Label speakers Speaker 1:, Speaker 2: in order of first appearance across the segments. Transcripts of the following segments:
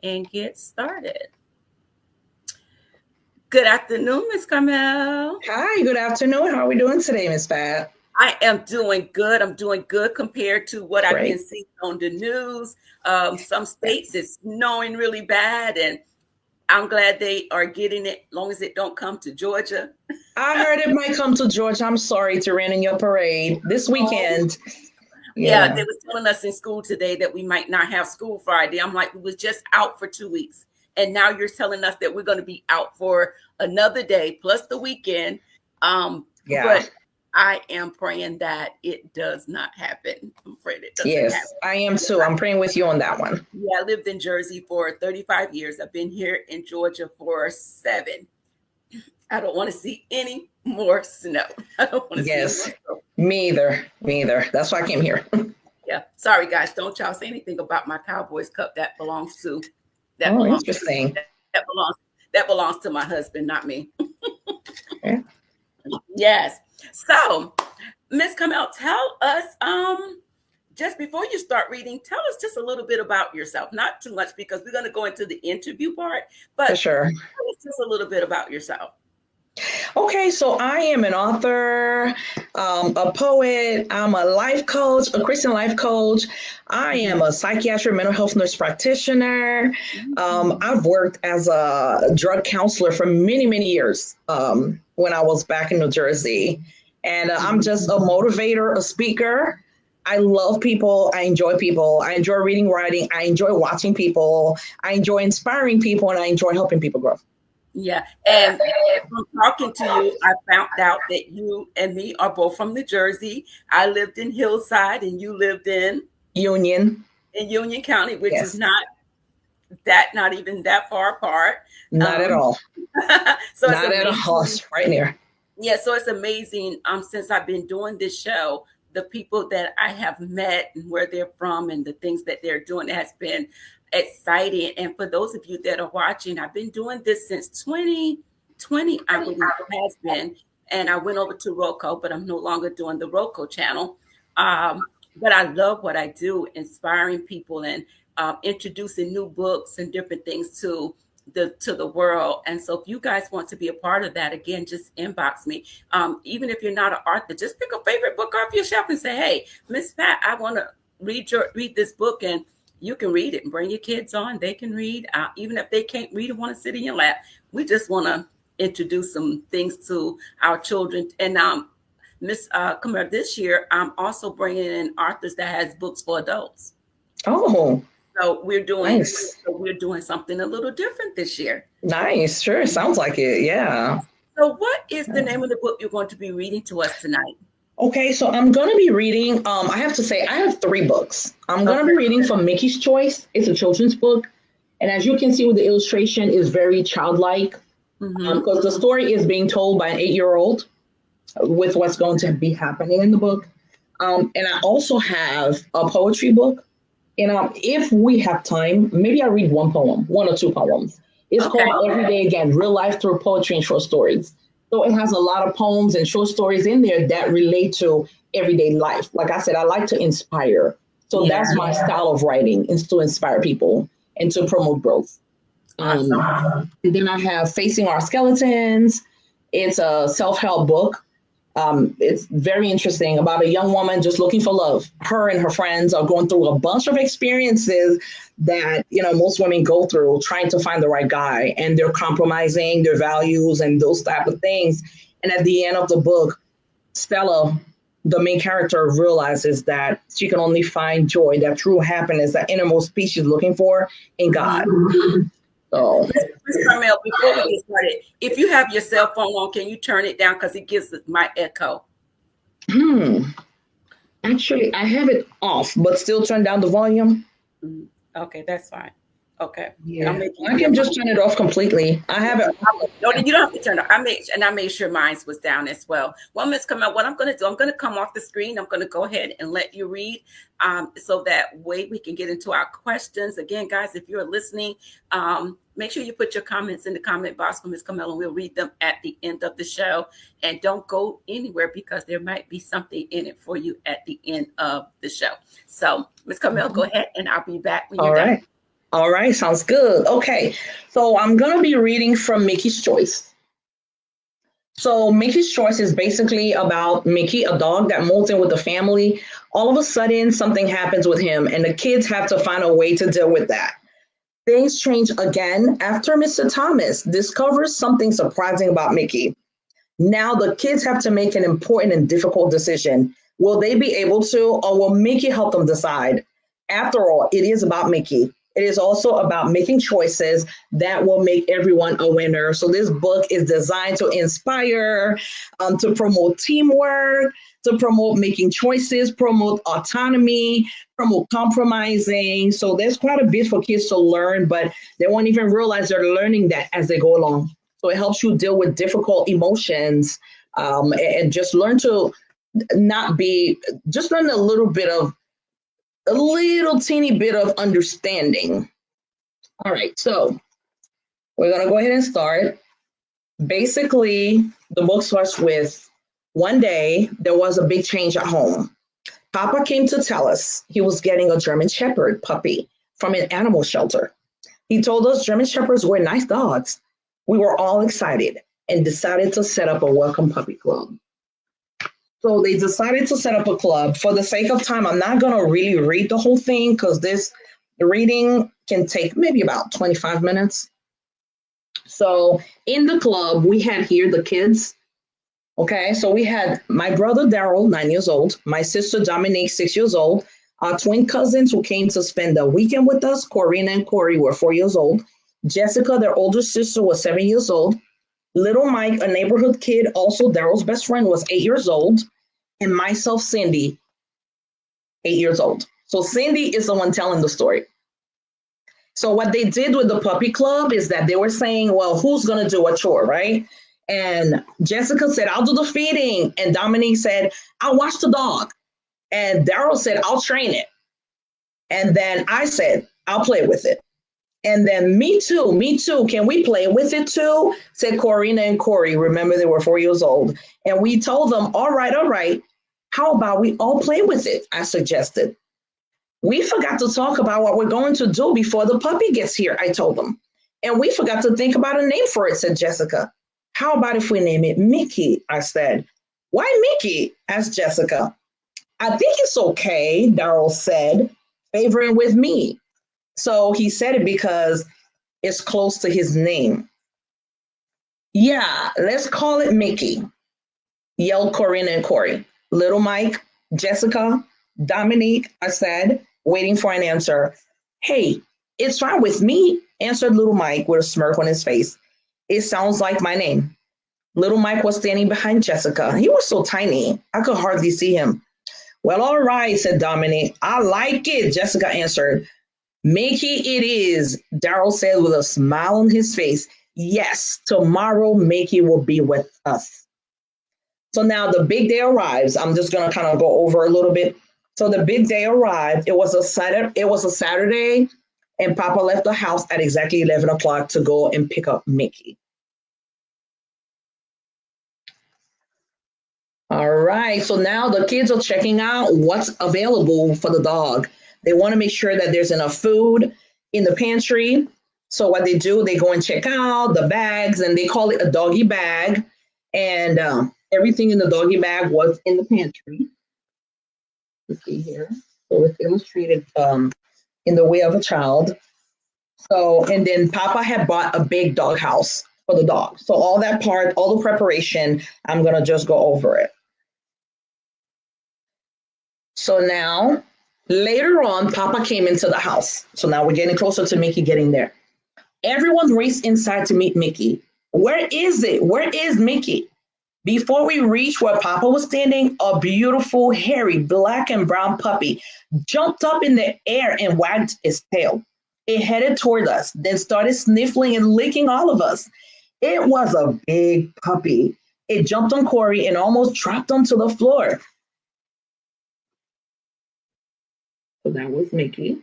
Speaker 1: and get started. Good afternoon, Miss Carmel.
Speaker 2: Hi, good afternoon. How are we doing today, Miss Pat?
Speaker 1: I am doing good. I'm doing good compared to what I've been
Speaker 2: Great.
Speaker 1: seeing on the news. Some states it's snowing really bad, and I'm glad they are getting it, long as it don't come to Georgia.
Speaker 2: I heard it might come to Georgia. I'm sorry to rain in your parade this weekend.
Speaker 1: Yeah, they
Speaker 2: Yeah.
Speaker 1: was telling us in school today that we might not have school Friday. I'm like, we was just out for 2 weeks. And now you're telling us that we're going to be out for another day plus the weekend.
Speaker 2: Yeah.
Speaker 1: But I am praying that it does not happen. I'm afraid it doesn't happen.
Speaker 2: Yes, I am too. I'm praying with you on that one.
Speaker 1: Yeah, I lived in Jersey for 35 years. I've been here in Georgia for 7. I don't want to see any more snow. I don't want to see any more
Speaker 2: Yes.
Speaker 1: snow.
Speaker 2: Me either. Me either. That's why I came here.
Speaker 1: Yeah. Sorry, guys. Don't y'all say anything about my Cowboys cup. That belongs to
Speaker 2: Oh, interesting.
Speaker 1: that belongs to my husband, not me.
Speaker 2: Yeah.
Speaker 1: Yes. So, Miss Carmel, tell us, just before you start reading, tell us just a little bit about yourself. Not too much because we're going to go into the interview part, but
Speaker 2: For sure.
Speaker 1: tell us just a little bit about yourself.
Speaker 2: Okay, so I am an author, a poet. I'm a life coach, a Christian life coach. I am a psychiatric mental health nurse practitioner. I've worked as a drug counselor for many, many years when I was back in New Jersey. And I'm just a motivator, a speaker. I love people. I enjoy people. I enjoy reading, writing. I enjoy watching people. I enjoy inspiring people, and I enjoy helping people grow.
Speaker 1: Yeah. And from talking to you, I found out that you and me are both from New Jersey. I lived in Hillside and you lived in
Speaker 2: Union.
Speaker 1: Union County, which is
Speaker 2: Yes.
Speaker 1: not even that far apart.
Speaker 2: Not at all.
Speaker 1: So it's
Speaker 2: Not at
Speaker 1: amazing.
Speaker 2: all. It's right near.
Speaker 1: Yeah, so it's amazing. Since I've been doing this show, the people that I have met and where they're from and the things that they're doing has been exciting. And for those of you that are watching, I've been doing this since 2020, I believe it has been. And I went over to Roku, but I'm no longer doing the Roku channel. But I love what I do, inspiring people and introducing new books and different things to the world. And so if you guys want to be a part of that, again, just inbox me. Even if you're not an author, just pick a favorite book off your shelf and say, hey, Miss Pat, I want to read this book, and you can read it and bring your kids on. They can read. Even if they can't read and want to sit in your lap, we just want to introduce some things to our children. And Miss Carmel, this year, I'm also bringing in authors that has books for adults.
Speaker 2: Oh,
Speaker 1: So we're doing
Speaker 2: nice.
Speaker 1: something a little different this year.
Speaker 2: Nice. Sure. Sounds like it. Yeah.
Speaker 1: So what is the name of the book you're going to be reading to us tonight?
Speaker 2: Okay, so I'm going to be reading, I have to say, I have 3 books. I'm going to be reading from Mikki's Choice. It's a children's book. And as you can see with the illustration, is very childlike because the story is being told by an 8-year-old with what's going to be happening in the book. And I also have a poetry book. And if we have time, maybe I'll read one or 2 poems. It's called Every Day Again, Real Life Through Poetry and Short Stories. So it has a lot of poems and short stories in there that relate to everyday life. Like I said, I like to inspire. So that's my style of writing, is to inspire people and to promote growth. And then I have Facing Our Skeletons. It's a self-help book. It's very interesting about a young woman just looking for love. Her and her friends are going through a bunch of experiences that, most women go through trying to find the right guy, and they're compromising their values and those type of things. And at the end of the book, Stella, the main character, realizes that she can only find joy, that true happiness, that innermost peace she's looking for in God. So,
Speaker 1: Ms. Carmel, before we get started, if you have your cell phone on, can you turn it down because it gives my echo?
Speaker 2: Actually, I have it off, but still turn down the volume.
Speaker 1: Okay, that's fine. Okay.
Speaker 2: Yeah, I can just turn it off completely. I have it.
Speaker 1: No, you don't have to turn it. I made sure mine was down as well. Well, Ms. Carmel, what I'm going to do, I'm going to come off the screen. I'm going to go ahead and let you read, so that way we can get into our questions. Again, guys, if you're listening, make sure you put your comments in the comment box for Ms. Carmel, and we'll read them at the end of the show. And don't go anywhere because there might be something in it for you at the end of the show. So, Ms. Carmel, go ahead, and I'll be back when you're done.
Speaker 2: All right, sounds good. Okay, so I'm going to be reading from Mikki's Choice. So Mikki's Choice is basically about Mikki, a dog that molds in with the family. All of a sudden, something happens with him, and the kids have to find a way to deal with that. Things change again after Mr. Thomas discovers something surprising about Mikki. Now the kids have to make an important and difficult decision. Will they be able to, or will Mikki help them decide? After all, it is about Mikki. It is also about making choices that will make everyone a winner. So this book is designed to inspire, to promote teamwork, to promote making choices, promote autonomy, promote compromising. So there's quite a bit for kids to learn, but they won't even realize they're learning that as they go along. So it helps you deal with difficult emotions, and just learn to not be, just learn a little teeny bit of understanding. All right, so we're going to go ahead and start. Basically, the book starts with one day there was a big change at home. Papa came to tell us he was getting a German Shepherd puppy from an animal shelter. He told us German Shepherds were nice dogs. We were all excited and decided to set up a welcome puppy club. So they decided to set up a club. For the sake of time, I'm not going to really read the whole thing because the reading can take maybe about 25 minutes. So in the club, we had here the kids. Okay, so we had my brother Daryl, 9 years old, my sister Dominique, 6 years old, our twin cousins who came to spend the weekend with us, Corina and Corey, were 4 years old. Jessica, their older sister, was 7 years old. Little Mike, a neighborhood kid, also Daryl's best friend, was 8 years old. And myself, Cindy, 8 years old. So Cindy is the one telling the story. So what they did with the puppy club is that they were saying, well, who's going to do a chore, right? And Jessica said, I'll do the feeding. And Dominique said, I'll watch the dog. And Daryl said, I'll train it. And then I said, I'll play with it. And then me too. Can we play with it too? Said Corina and Corey. Remember, they were 4 years old. And we told them, all right. How about we all play with it? I suggested. We forgot to talk about what we're going to do before the puppy gets here, I told them. And we forgot to think about a name for it, said Jessica. How about if we name it Mikki? I said. Why Mikki? Asked Jessica. I think it's okay, Daryl said, favoring with me. So he said it because it's close to his name. Yeah, let's call it Mikki, yelled Corina and Corey. Little Mike, Jessica, Dominique, I said, waiting for an answer. Hey, it's fine with me, answered Little Mike with a smirk on his face. It sounds like my name. Little Mike was standing behind Jessica. He was so tiny, I could hardly see him. Well, all right, said Dominique. I like it, Jessica answered. Mikki it is, Daryl said with a smile on his face. Yes, tomorrow Mikki will be with us. So now the big day arrives. I'm just going to kind of go over a little bit. So the big day arrived. It was a Saturday, and Papa left the house at exactly 11 o'clock to go and pick up Mikki. All right, so now the kids are checking out what's available for the dog. They want to make sure that there's enough food in the pantry. So what they do, they go and check out the bags, and they call it a doggy bag. And everything in the doggy bag was in the pantry. Let's see here. So it's illustrated in the way of a child. So, and then Papa had bought a big dog house for the dog. So all that part, all the preparation, I'm going to just go over it. So now, later on, Papa came into the house. So now we're getting closer to Mikki getting there. Everyone raced inside to meet Mikki. Where is it? Where is Mikki? Before we reached where Papa was standing, a beautiful, hairy, black and brown puppy jumped up in the air and wagged its tail. It headed toward us, then started sniffling and licking all of us. It was a big puppy. It jumped on Corey and almost dropped onto the floor. So that was Mikki.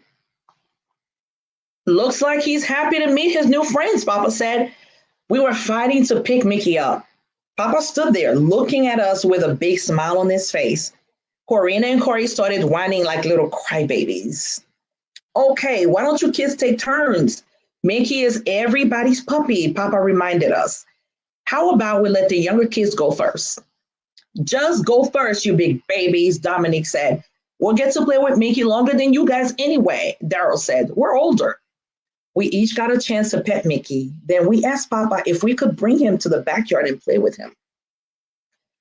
Speaker 2: Looks like he's happy to meet his new friends, Papa said. We were fighting to pick Mikki up. Papa stood there looking at us with a big smile on his face. Corina and Corey started whining like little crybabies. Okay, why don't you kids take turns? Mikki is everybody's puppy, Papa reminded us. How about we let the younger kids go first? Just go first, you big babies, Dominic said. We'll get to play with Mikki longer than you guys anyway, Daryl said. We're older. We each got a chance to pet Mikki. Then we asked Papa if we could bring him to the backyard and play with him.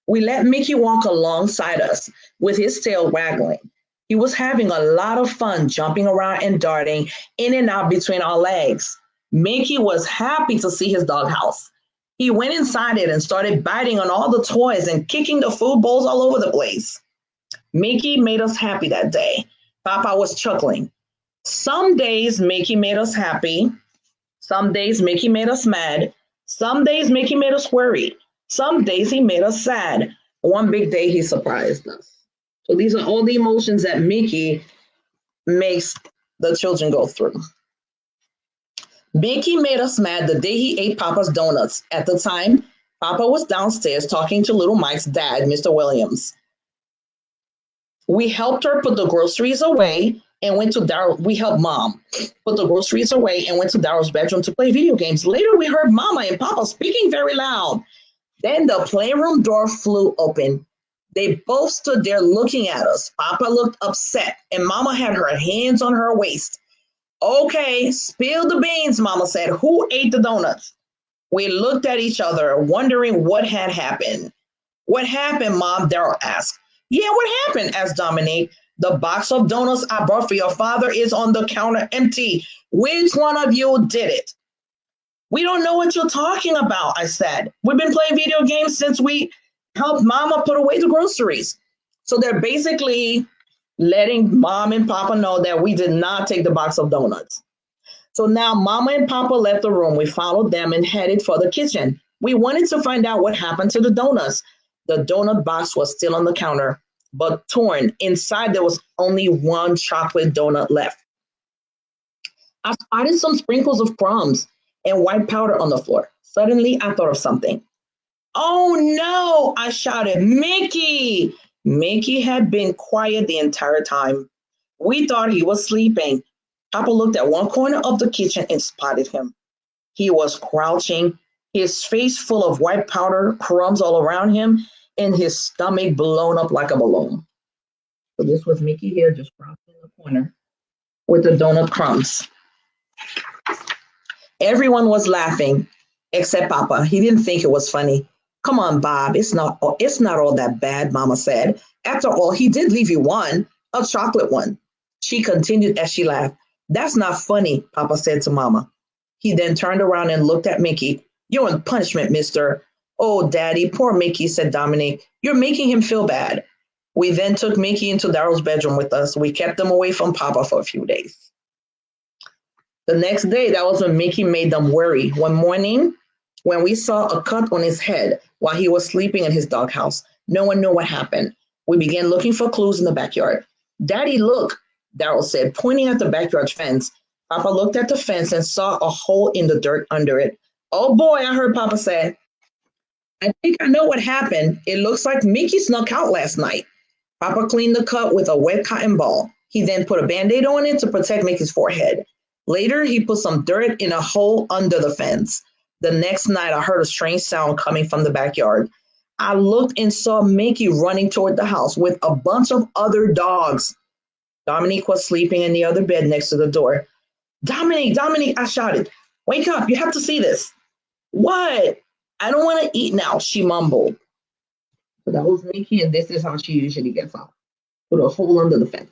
Speaker 2: We let Mikki walk alongside us with his tail waggling. He was having a lot of fun jumping around and darting in and out between our legs. Mikki was happy to see his doghouse. He went inside it and started biting on all the toys and kicking the food bowls all over the place. Mikki made us happy that day. Papa was chuckling. Some days Mikki made us happy. Some days Mikki made us mad. Some days Mikki made us worried. Some days he made us sad. One big day he surprised us. So these are all the emotions that Mikki makes the children go through. Mikki made us mad the day he ate Papa's donuts. At the time, Papa was downstairs talking to little Mike's dad, Mr. Williams. We helped her put the groceries away and went to Daryl. We helped Mom put the groceries away and went to Daryl's bedroom to play video games. Later, we heard Mama and Papa speaking very loud. Then the playroom door flew open. They both stood there looking at us. Papa looked upset, and Mama had her hands on her waist. Okay, spill the beans, Mama said. Who ate the donuts? We looked at each other, wondering what had happened. What happened, Mom? Daryl asked. Yeah, what happened? Asked Dominique. The box of donuts I brought for your father is on the counter empty. Which one of you did it? We don't know what you're talking about, I said. We've been playing video games since we helped Mama put away the groceries. So they're basically letting Mom and Papa know that we did not take the box of donuts. So now Mama and Papa left the room. We followed them and headed for the kitchen. We wanted to find out what happened to the donuts. The donut box was still on the counter, but torn. Inside, there was only one chocolate donut left. I spotted some sprinkles of crumbs and white powder on the floor. Suddenly, I thought of something. Oh no, I shouted, Mikki! Mikki had been quiet the entire time. We thought he was sleeping. Papa looked at one corner of the kitchen and spotted him. He was crouching, his face full of white powder, crumbs all around him, and his stomach blown up like a balloon. So this was Mikki here just crouching in the corner with the donut crumbs. Everyone was laughing except Papa. He didn't think it was funny. Come on, Bob, it's not all that bad, Mama said. After all, he did leave you one, a chocolate one. She continued as she laughed. That's not funny, Papa said to Mama. He then turned around and looked at Mikki. You're in punishment, mister. Oh, Daddy, poor Mikki, said Dominic. You're making him feel bad. We then took Mikki into Daryl's bedroom with us. We kept them away from Papa for a few days. The next day, that was when Mikki made them worry. One morning, when we saw a cut on his head while he was sleeping in his doghouse, no one knew what happened. We began looking for clues in the backyard. Daddy, look, Daryl said, pointing at the backyard fence. Papa looked at the fence and saw a hole in the dirt under it. Oh boy, I heard Papa say. I think I know what happened. It looks like Mikki snuck out last night. Papa cleaned the cut with a wet cotton ball. He then put a Band-Aid on it to protect Mikki's forehead. Later, he put some dirt in a hole under the fence. The next night, I heard a strange sound coming from the backyard. I looked and saw Mikki running toward the house with a bunch of other dogs. Dominique was sleeping in the other bed next to the door. Dominique, I shouted. Wake up, you have to see this. What? I don't want to eat now, she mumbled. So that was Mikki, and this is how she usually gets out. Put a hole under the fence.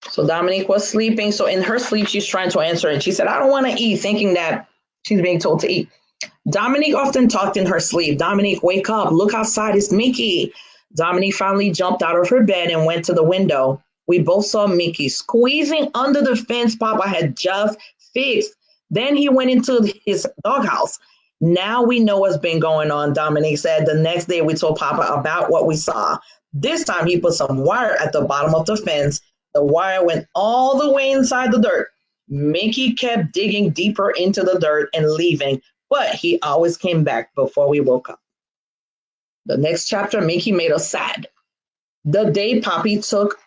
Speaker 2: So Dominique was sleeping. So in her sleep, she's trying to answer, and she said, I don't want to eat, thinking that she's being told to eat. Dominique often talked in her sleep. Dominique, wake up. Look outside. It's Mikki. Dominique finally jumped out of her bed and went to the window. We both saw Mikki squeezing under the fence Papa had just fixed. Then he went into his doghouse. Now we know what's been going on, Dominique said. The next day we told Papa about what we saw. This time he put some wire at the bottom of the fence. The wire went all the way inside the dirt. Mikki kept digging deeper into the dirt and leaving, but he always came back before we woke up. The next chapter, Mikki made us sad. The day Poppy took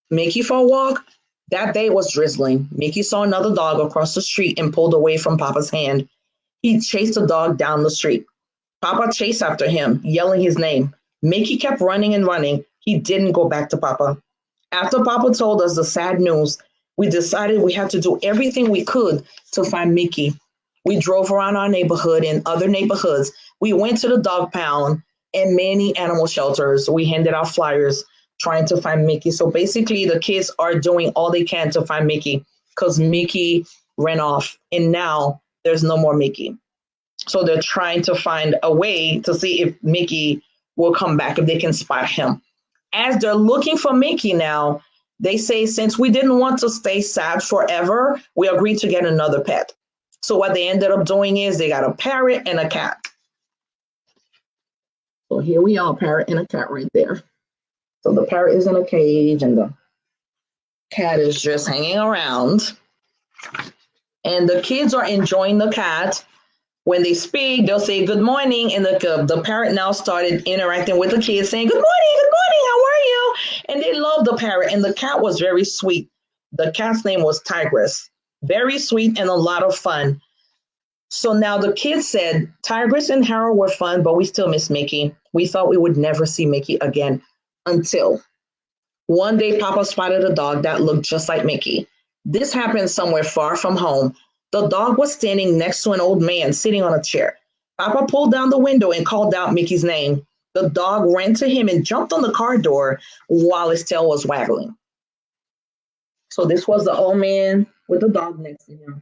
Speaker 2: Mikki for a walk, that day was drizzling. Mikki saw another dog across the street and pulled away from Papa's hand. He chased the dog down the street. Papa chased after him, yelling his name. Mikki kept running and running. He didn't go back to Papa. After Papa told us the sad news, we decided we had to do everything we could to find Mikki. We drove around our neighborhood and other neighborhoods. We went to the dog pound and many animal shelters. We handed out flyers trying to find Mikki. So basically, the kids are doing all they can to find Mikki because Mikki ran off and now there's no more Mikki. So they're trying to find a way to see if Mikki will come back, if they can spot him. As they're looking for Mikki now, they say since we didn't want to stay sad forever, we agreed to get another pet. So what they ended up doing is they got a parrot and a cat. So here we are, parrot and a cat right there. So the parrot is in a cage and the cat is just hanging around. And the kids are enjoying the cat. When they speak, they'll say good morning, and the parrot now started interacting with the kids, saying, good morning, how are you? And they love the parrot, and the cat was very sweet. The cat's name was Tigress. Very sweet and a lot of fun. So now the kids said, Tigress and Harold were fun, but we still miss Mikki. We thought we would never see Mikki again until one day Papa spotted a dog that looked just like Mikki. This happened somewhere far from home. The dog was standing next to an old man sitting on a chair. Papa pulled down the window and called out Mikki's name. The dog ran to him and jumped on the car door while his tail was waggling. So this was the old man with the dog next to him.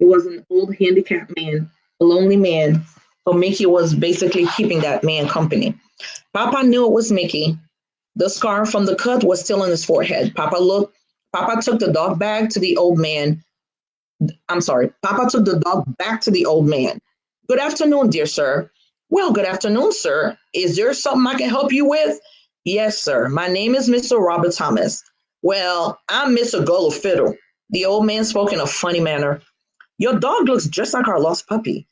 Speaker 2: It was an old handicapped man, a lonely man. So Mikki was basically keeping that man company. Papa knew it was Mikki. The scar from the cut was still on his forehead. Papa took the dog back to the old man. Papa took the dog back to the old man. Good afternoon, dear sir. Well, good afternoon, sir. Is there something I can help you with? Yes, sir. My name is Mr. Robert Thomas. Well, I'm Mr. Gullo Fiddle. The old man spoke in a funny manner. Your dog looks just like our lost puppy.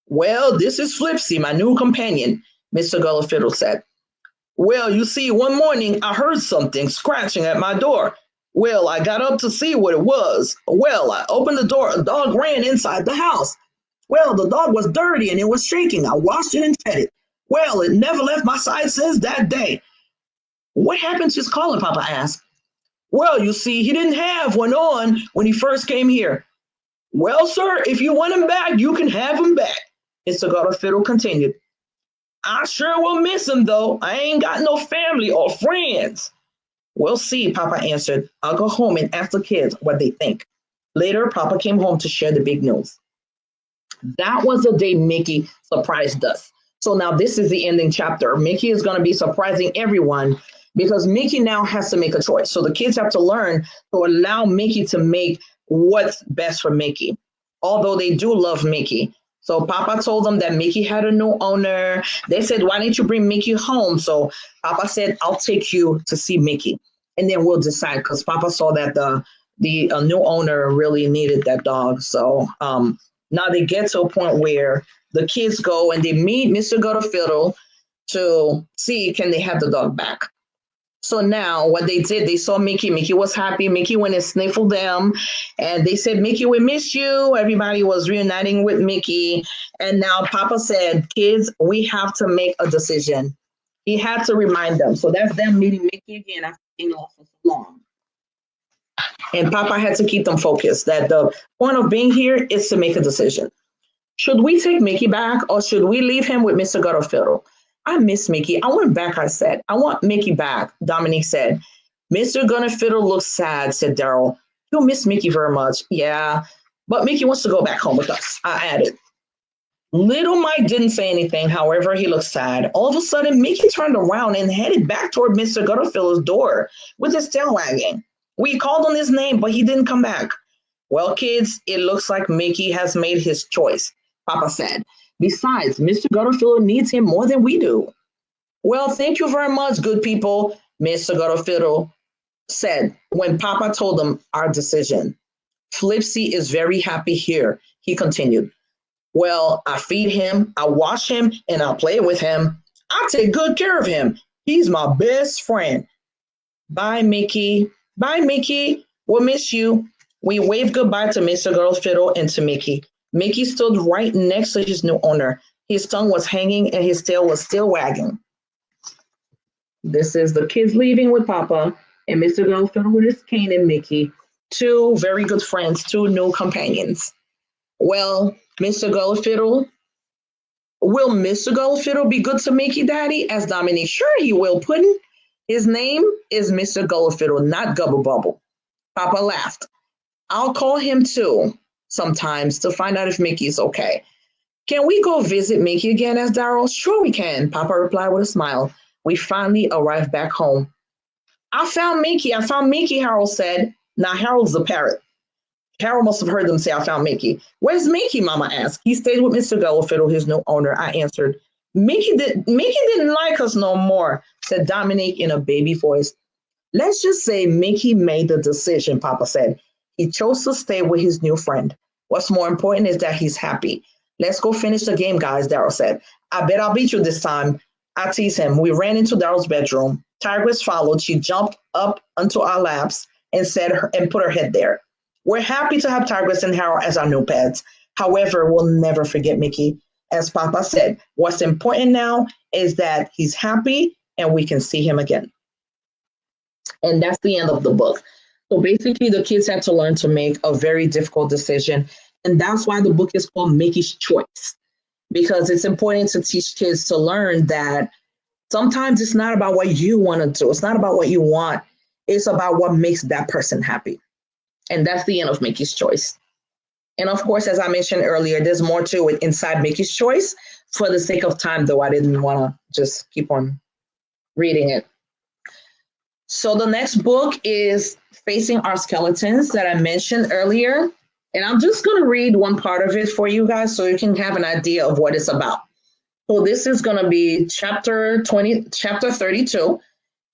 Speaker 2: Well, this is Flipsy, my new companion, Mr. Gullo Fiddle said. Well, you see, one morning I heard something scratching at my door. Well, I got up to see what it was. Well, I opened the door. A dog ran inside the house. Well, the dog was dirty and it was shaking. I washed it and fed it. Well, it never left my side since that day. What happened to his collar, Papa asked. Well, you see, he didn't have one on when he first came here. Well, sir, if you want him back, you can have him back, Mr. Gullo Fiddle continued. I sure will miss him, though. I ain't got no family or friends. We'll see, Papa answered. I'll go home and ask the kids what they think. Later, Papa came home to share the big news. That was the day Mikki surprised us. So now this is the ending chapter. Mikki is going to be surprising everyone because Mikki now has to make a choice. So the kids have to learn to allow Mikki to make what's best for Mikki, although they do love Mikki. So Papa told them that Mikki had a new owner. They said, why didn't you bring Mikki home? So Papa said, I'll take you to see Mikki. And then we'll decide because Papa saw that the new owner really needed that dog. So now they get to a point where the kids go and they meet Mr. Gullo Fiddle to see can they have the dog back. So now what they did, they saw Mikki. Mikki was happy. Mikki went and sniffled them. And they said, Mikki, we miss you. Everybody was reuniting with Mikki. And now Papa said, kids, we have to make a decision. He had to remind them. So that's them meeting Mikki again after being off for so long. And Papa had to keep them focused that the point of being here is to make a decision. Should we take Mikki back or should we leave him with Mr. Gullo Fiddle? I miss Mikki. I want back, I said. I want Mikki back, Dominique said. Mr. Gullo Fiddle looks sad, said Daryl. You'll miss Mikki very much. Yeah, but Mikki wants to go back home with us, I added. Little Mike didn't say anything. However, he looked sad. All of a sudden, Mikki turned around and headed back toward Mr. Gullo Fiddle's door with his tail wagging. We called on his name, but he didn't come back. Well, kids, it looks like Mikki has made his choice, Papa said. Besides, Mr. Gullo Fiddle needs him more than we do. Well, thank you very much, good people, Mr. Gullo Fiddle said when Papa told them our decision. Flipsy is very happy here, he continued. Well, I feed him, I wash him, and I play with him. I take good care of him. He's my best friend. Bye, Mikki. Bye, Mikki. We'll miss you. We waved goodbye to Mr. Girl Fiddle and to Mikki. Mikki stood right next to his new owner. His tongue was hanging and his tail was still wagging. This is the kids leaving with Papa and Mr. Girl Fiddle with his cane and Mikki. Two very good friends, two new companions. Well, Mr. Girl Fiddle, will Mr. Girl Fiddle be good to Mikki, Daddy? Asked Dominique. Sure, he will, Puddin'. His name is Mr. Girl Fiddle, not Gubble Bubble. Papa laughed. I'll call him too sometimes to find out if Mikki's okay. Can we go visit Mikki again? Asked Daryl. Sure we can, Papa replied with a smile. We finally arrived back home. I found Mikki, Harold said. Now Harold's the parrot. Harold must have heard them say, I found Mikki. Where's Mikki? Mama asked. He stayed with Mr. Gullifiddle, his new owner. I answered. Mikki didn't like us no more, said Dominique in a baby voice. Let's just say Mikki made the decision, Papa said. He chose to stay with his new friend. What's more important is that he's happy. Let's go finish the game, guys, Daryl said. I bet I'll beat you this time. I teased him. We ran into Daryl's bedroom. Tigress followed. She jumped up onto our laps and put her head there. We're happy to have Tigress and Harold as our new pets. However, we'll never forget Mikki. As Papa said, what's important now is that he's happy and we can see him again. And that's the end of the book. So basically, the kids had to learn to make a very difficult decision. And that's why the book is called Mikki's Choice, because it's important to teach kids to learn that sometimes it's not about what you want to do. It's not about what you want. It's about what makes that person happy. And that's the end of Mikki's Choice. And of course, as I mentioned earlier, there's more to it inside Mikki's Choice. For the sake of time, though, I didn't want to just keep on reading it. So the next book is Facing Our Skeletons that I mentioned earlier. And I'm just going to read one part of it for you guys so you can have an idea of what it's about. So this is going to be chapter 32.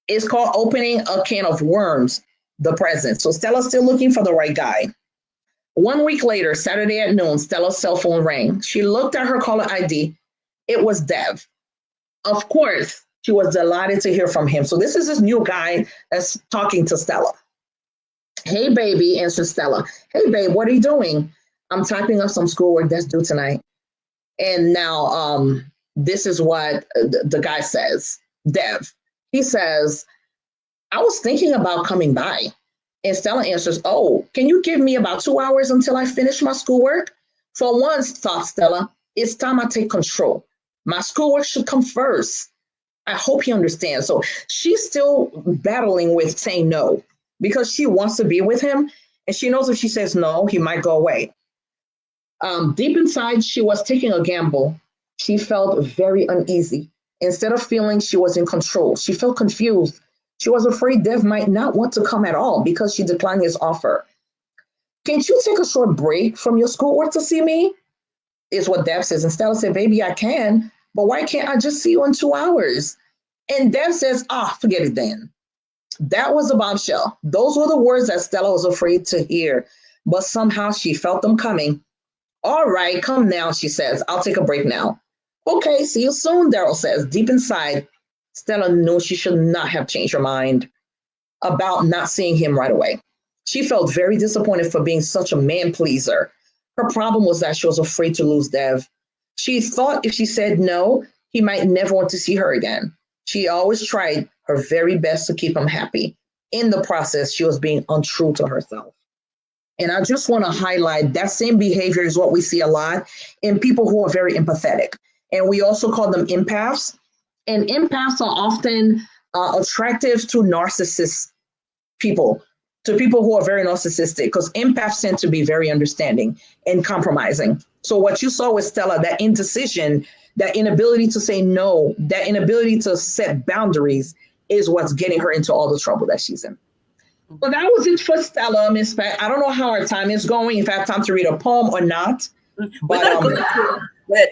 Speaker 2: It's called Opening a Can of Worms, the Present. So Stella's still looking for the right guy. 1 week later, Saturday at noon, Stella's cell phone rang. She looked at her caller ID. It was Dev. Of course, she was delighted to hear from him. So this is this new guy that's talking to Stella. Hey, baby, answered Stella. Hey, babe, what are you doing? I'm typing up some schoolwork that's due tonight. And now this is what the guy says, Dev. He says, I was thinking about coming by. And Stella answers, oh, can you give me about 2 hours until I finish my schoolwork? For once, thought Stella, it's time I take control. My schoolwork should come first. I hope he understands. So she's still battling with saying no because she wants to be with him. And she knows if she says no, he might go away. Deep inside, she was taking a gamble. She felt very uneasy. Instead of feeling she was in control, she felt confused. She was afraid Dev might not want to come at all because she declined his offer. Can't you take a short break from your schoolwork to see me? Is what Dev says. And Stella said, baby, I can, but why can't I just see you in 2 hours? And Dev says, forget it then. That was a bombshell. Those were the words that Stella was afraid to hear, but somehow she felt them coming. All right, come now, she says. I'll take a break now. Okay, see you soon, Daryl says. Deep inside, Stella knew she should not have changed her mind about not seeing him right away. She felt very disappointed for being such a man-pleaser. Her problem was that she was afraid to lose Dev. She thought if she said no, he might never want to see her again. She always tried her very best to keep him happy. In the process, she was being untrue to herself. And I just want to highlight that same behavior is what we see a lot in people who are very empathetic. And we also call them empaths. And empaths are often attractive to narcissist people, to people who are very narcissistic, because empaths tend to be very understanding and compromising. So what you saw with Stella, that indecision, that inability to say no, that inability to set boundaries is what's getting her into all the trouble that she's in. So that was it for Stella, Miss Pat. I don't know how our time is going, if I have time to read a poem or not.
Speaker 1: But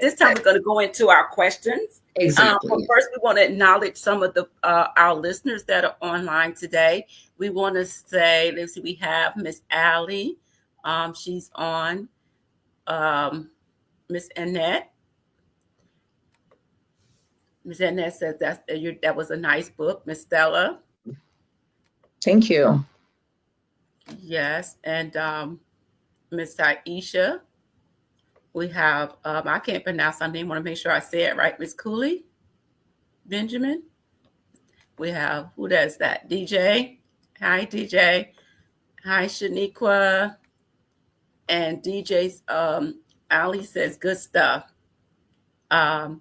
Speaker 1: this time we're going to go into our questions.
Speaker 2: Exactly.
Speaker 1: But first, we want to acknowledge some of the our listeners that are online today. We want to say, let's see, we have Miss Allie. She's on. Miss Annette. Miss Annette says that was a nice book. Miss Stella.
Speaker 2: Thank you.
Speaker 1: Yes, and Miss Aisha. We have I can't pronounce her name. Want to make sure I say it right. Miss Cooley Benjamin. We have who does that? DJ. Hi, DJ. Hi, Shaniqua. And DJ's Ali says good stuff.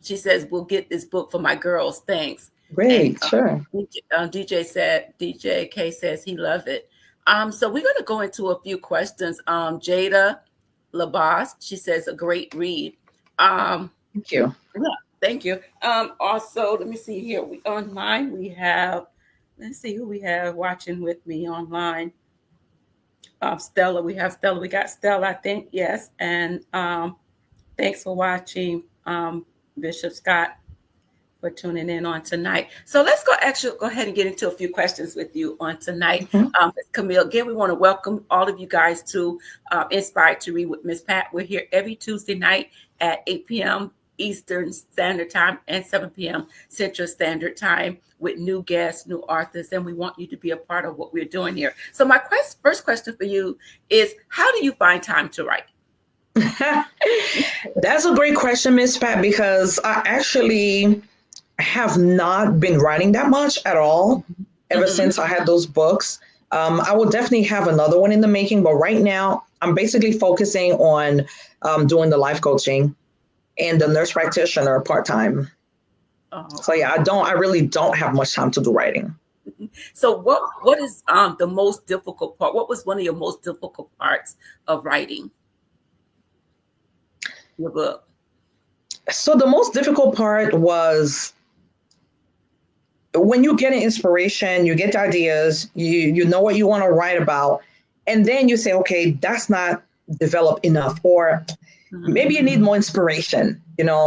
Speaker 1: She says we'll get this book for my girls. Thanks. And
Speaker 2: Great, sure.
Speaker 1: DJ K says he loved it. So we're going to go into a few questions. Jada Labas, she says a great read.
Speaker 2: Thank you.
Speaker 1: Yeah, thank you. Also, let me see here. We online we have. Let's see who we have watching with me online. Stella, we have Stella. We got Stella, I think. Yes, and thanks for watching, Bishop Scott, for tuning in on tonight. So let's go ahead and get into a few questions with you on tonight. Camille, again, we want to welcome all of you guys to Inspired to Read with Miss Pat. We're here every Tuesday night at 8 p.m. Eastern Standard Time and 7 p.m. Central Standard Time with new guests, new authors, and we want you to be a part of what we're doing here. So my first question for you is, how do you find time to write?
Speaker 2: That's a great question, Miss Pat, because I actually have not been writing that much at all ever since I had those books. I will definitely have another one in the making, but right now I'm basically focusing on doing the life coaching and the nurse practitioner part-time. So yeah, I really don't have much time to do writing.
Speaker 1: So what is the most difficult part? What was one of your most difficult parts of writing your book?
Speaker 2: So the most difficult part was when you get an inspiration, you get ideas, you know what you want to write about, and then you say, okay, that's not developed enough, or maybe you need more inspiration,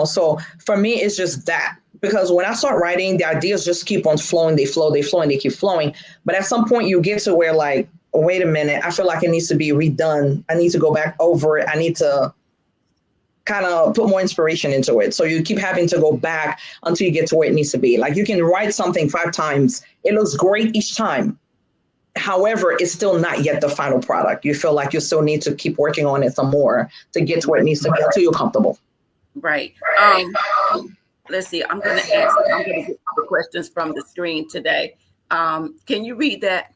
Speaker 2: So for me, it's just that, because when I start writing, the ideas just keep on flowing, they flow, and they keep flowing. But at some point you get to where like, oh, wait a minute, I feel like it needs to be redone. I need to go back over it. I need to kind of put more inspiration into it. So you keep having to go back until you get to where it needs to be. Like you can write something 5 times. It looks great each time. However, it's still not yet the final product. You feel like you still need to keep working on it some more to get to where it needs to be until you're comfortable.
Speaker 1: Right. Let's see. I'm going to get the questions from the screen today. Can you read that?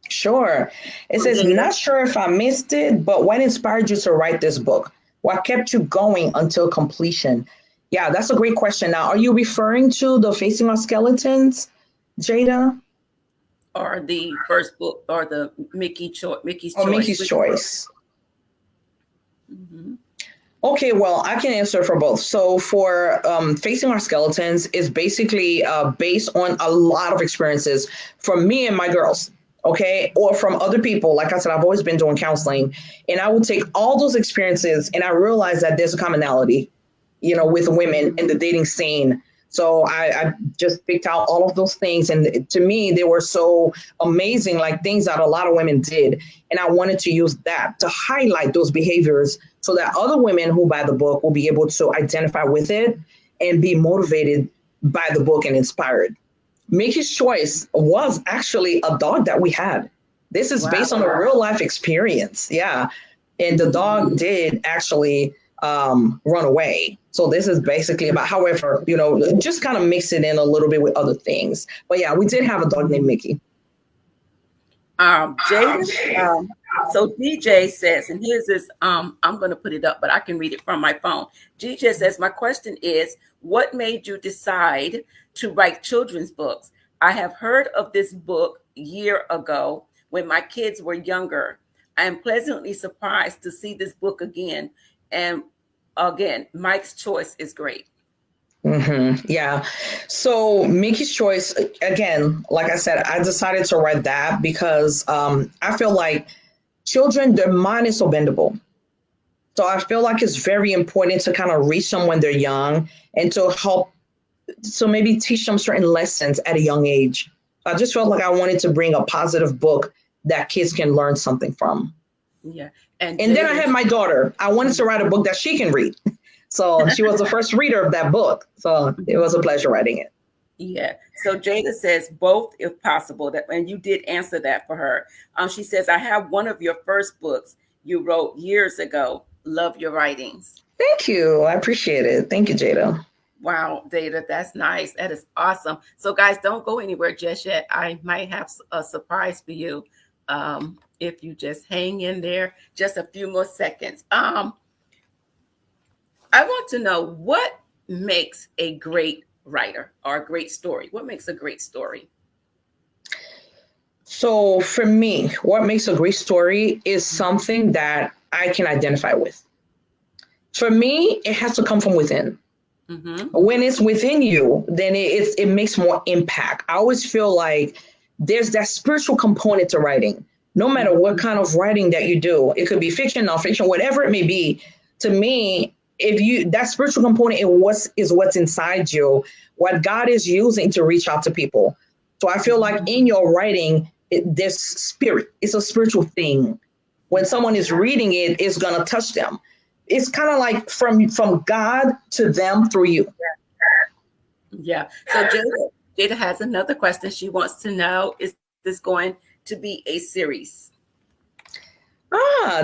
Speaker 2: Sure. It says, not sure if I missed it, but what inspired you to write this book? What kept you going until completion? Yeah, that's a great question. Now, are you referring to the Facing Our Skeletons, Jada?
Speaker 1: Or the first book, or the Mickey's Choice?
Speaker 2: Mickey's Choice. Okay, well, I can answer for both. So for Facing Our Skeletons is basically based on a lot of experiences from me and my girls. Okay, or from other people. Like I said, I've always been doing counseling, and I would take all those experiences and I realized that there's a commonality, with women in the dating scene. So I just picked out all of those things. And to me, they were so amazing, like things that a lot of women did. And I wanted to use that to highlight those behaviors so that other women who buy the book will be able to identify with it and be motivated by the book and inspired. Mikki's Choice was actually a dog that we had. This is based on a real life experience. Yeah. And the dog did actually run away. So this is basically about, however, just kind of mix it in a little bit with other things. But yeah, we did have a dog named Mikki.
Speaker 1: Jada, so DJ says, and here's this, I'm going to put it up, but I can read it from my phone. DJ says, my question is, what made you decide to write children's books? I have heard of this book a year ago when my kids were younger. I am pleasantly surprised to see this book again. And again, Mike's Choice is great.
Speaker 2: Yeah. So Mikki's Choice, again, like I said, I decided to write that because I feel like children, their mind is so bendable. So I feel like it's very important to kind of reach them when they're young and to help, so maybe teach them certain lessons at a young age. I just felt like I wanted to bring a positive book that kids can learn something from.
Speaker 1: Yeah.
Speaker 2: And then I had my daughter. I wanted to write a book that she can read. So she was the first reader of that book. So it was a pleasure writing it.
Speaker 1: Yeah. So Jada says both if possible. That, and you did answer that for her. She says, I have one of your first books you wrote years ago. Love your writings.
Speaker 2: Thank you. I appreciate it. Thank you, Jada.
Speaker 1: Wow, Jada, that's nice. That is awesome. So guys, don't go anywhere just yet. I might have a surprise for you. If you just hang in there just a few more seconds. I want to know what makes a great writer or a great story. What makes a great story?
Speaker 2: So for me, what makes a great story is something that I can identify with. For me, it has to come from within. Mm-hmm. When it's within you, then it makes more impact. I always feel like there's that spiritual component to writing. No matter what kind of writing that you do, it could be fiction, nonfiction, whatever it may be. To me, if you that spiritual component is what's inside you, what God is using to reach out to people. So I feel like in your writing, there's spirit. It's a spiritual thing. When someone is reading it, it's gonna touch them. It's kind of like from God to them through you.
Speaker 1: Yeah. So Jada has another question. She wants to know, is this going to be a series?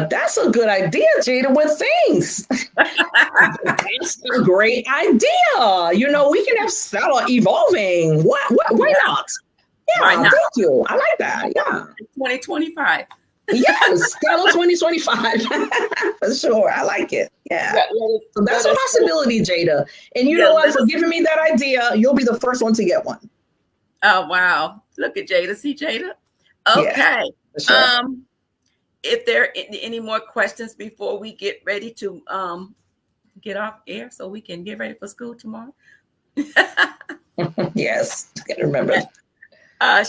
Speaker 2: That's a good idea, Jada. With things. That's a great idea. You know, we can have Stella evolving. Why not? Yeah, why not? Thank you. I like that. Yeah.
Speaker 1: 2025.
Speaker 2: Yes, Stella 2025. For sure. I like it. Yeah. So that's a possibility, Jada. And you know what? For giving me that idea, you'll be the first one to get one.
Speaker 1: Oh, wow. Look at Jada. See, Jada? Okay. Yeah, sure. If there are any more questions before we get ready to get off air so we can get ready for school tomorrow?
Speaker 2: Yes. Gotta remember.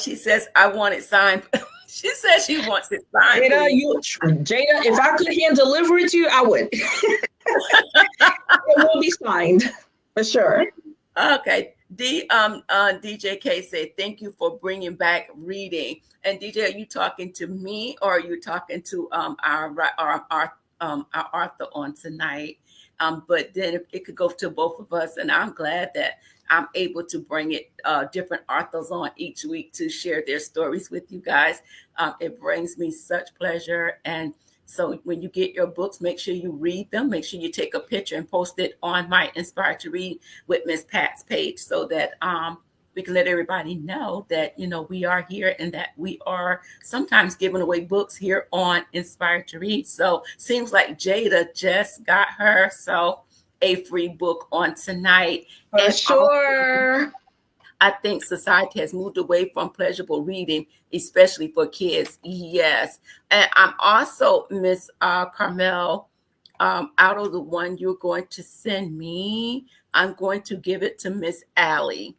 Speaker 1: She says, I want it signed. She says she wants it signed.
Speaker 2: Jada, if I could hand deliver it to you, I would. It will be signed for sure.
Speaker 1: Okay. DJ K said, thank you for bringing back reading. And DJ, are you talking to me or are you talking to our author on tonight? But then it could go to both of us. And I'm glad that I'm able to bring it different authors on each week to share their stories with you guys. It brings me such pleasure. And so when you get your books, make sure you read them. Make sure you take a picture and post it on my Inspired to Read with Miss Pat's page so that we can let everybody know that, you know, we are here and that we are sometimes giving away books here on Inspired to Read. So seems like Jada just got her a free book on tonight.
Speaker 2: For sure.
Speaker 1: Also, I think society has moved away from pleasurable reading, especially for kids. Yes. And I'm also, Miss Carmel, out of the one you're going to send me, I'm going to give it to Miss Allie.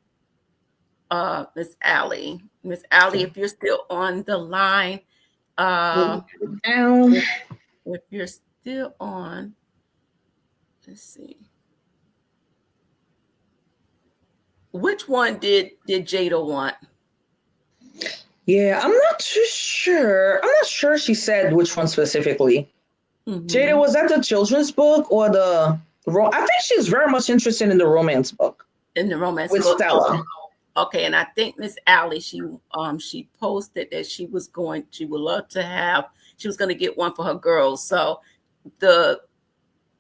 Speaker 1: Miss Allie, if you're still on the line, if you're still on, let's see. Which one did Jada want?
Speaker 2: Yeah, I'm not too sure. I'm not sure she said which one specifically. Mm-hmm. Jada, was that the children's book or I think she's very much interested in the romance book.
Speaker 1: In the romance
Speaker 2: with
Speaker 1: book.
Speaker 2: Stella.
Speaker 1: Okay, and I think Miss Allie, she posted that she was going to get one for her girls. So the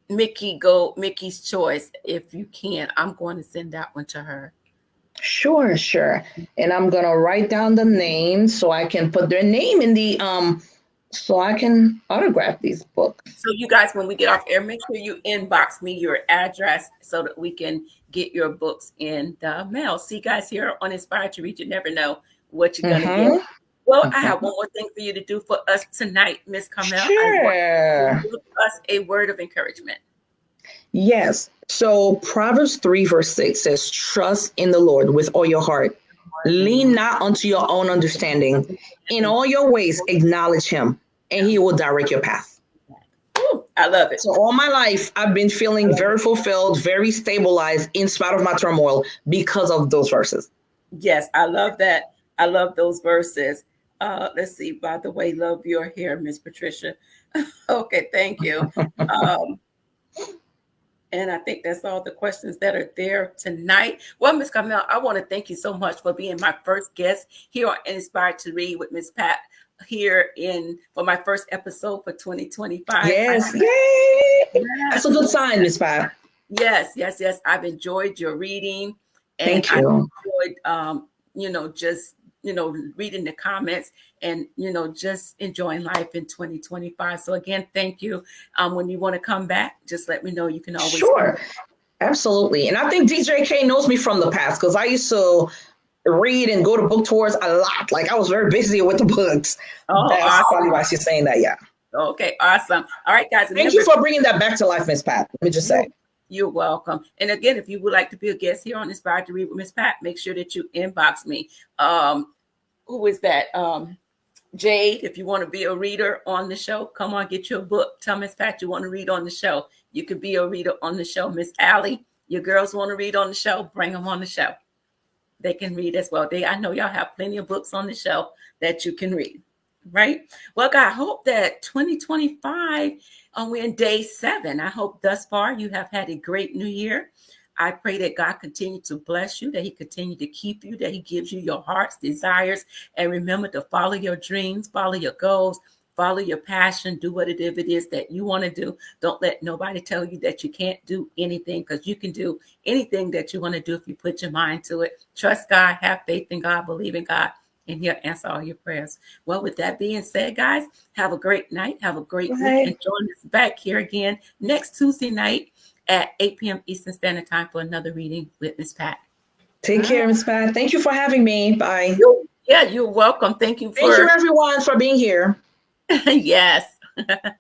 Speaker 1: Mikki's choice, if you can, I'm going to send that one to her.
Speaker 2: Sure. And I'm gonna write down the name so I can put their name in the so I can autograph these books.
Speaker 1: So you guys, when we get off air, make sure you inbox me your address so that we can get your books in the mail. See, guys, here on Inspired to Read, you never know what you're gonna get. Well, I have one more thing for you to do for us tonight, Miss Carmel.
Speaker 2: Sure.
Speaker 1: I want you to give us a word of encouragement.
Speaker 2: Yes. So Proverbs 3 verse 6 says, trust in the Lord with all your heart. Lean not unto your own understanding. In all your ways, acknowledge him, and he will direct your path.
Speaker 1: Ooh, I love it.
Speaker 2: So all my life, I've been feeling very fulfilled, very stabilized in spite of my turmoil because of those verses.
Speaker 1: Yes, I love that. I love those verses. Let's see. By the way, love your hair, Miss Patricia. Okay, thank you. And I think that's all the questions that are there tonight. Well, Ms. Carmel, I want to thank you so much for being my first guest here on Inspired to Read with Ms. Pat here for my first episode for 2025.
Speaker 2: Yes, yay!
Speaker 1: Yes.
Speaker 2: That's a good sign, Miss Pat.
Speaker 1: Yes. I've enjoyed your reading, and
Speaker 2: Thank you.
Speaker 1: I enjoyed, just reading the comments and just enjoying life in 2025. So again, thank you. When you want to come back, just let me know. You can always
Speaker 2: Sure, absolutely. And I think DJK knows me from the past because I used to read and go to book tours a lot. Like I was very busy with the books.
Speaker 1: Oh,
Speaker 2: that's
Speaker 1: awesome.
Speaker 2: probably why she's saying that. Yeah.
Speaker 1: Okay, awesome. All right, guys.
Speaker 2: Thank you for bringing that back to life, Miss Pat. Let me just say.
Speaker 1: You're welcome. And again, if you would like to be a guest here on Inspired to Read with Miss Pat, make sure that you inbox me. Who is that? Jade, if you want to be a reader on the show, come on, get your book. Tell Miss Pat you want to read on the show. You could be a reader on the show. Miss Allie, your girls want to read on the show, bring them on the show. They can read as well. I know y'all have plenty of books on the show that you can read, right? Well, God, I hope that 2025, we're in day 7. I hope thus far you have had a great new year. I pray that God continue to bless you, that he continue to keep you, that he gives you your heart's desires. And remember to follow your dreams, follow your goals, follow your passion, do what it is that you want to do. Don't let nobody tell you that you can't do anything, because you can do anything that you want to do if you put your mind to it. Trust God, have faith in God, believe in God, and he'll answer all your prayers. Well, with that being said, guys, have a great night. Have a great week. And join us back here again next Tuesday night at 8 p.m. Eastern Standard Time for another reading with Miss Pat.
Speaker 2: Take care, Miss Pat. Thank you for having me. Bye.
Speaker 1: You're welcome. Thank you,
Speaker 2: everyone, for being here.
Speaker 1: Yes.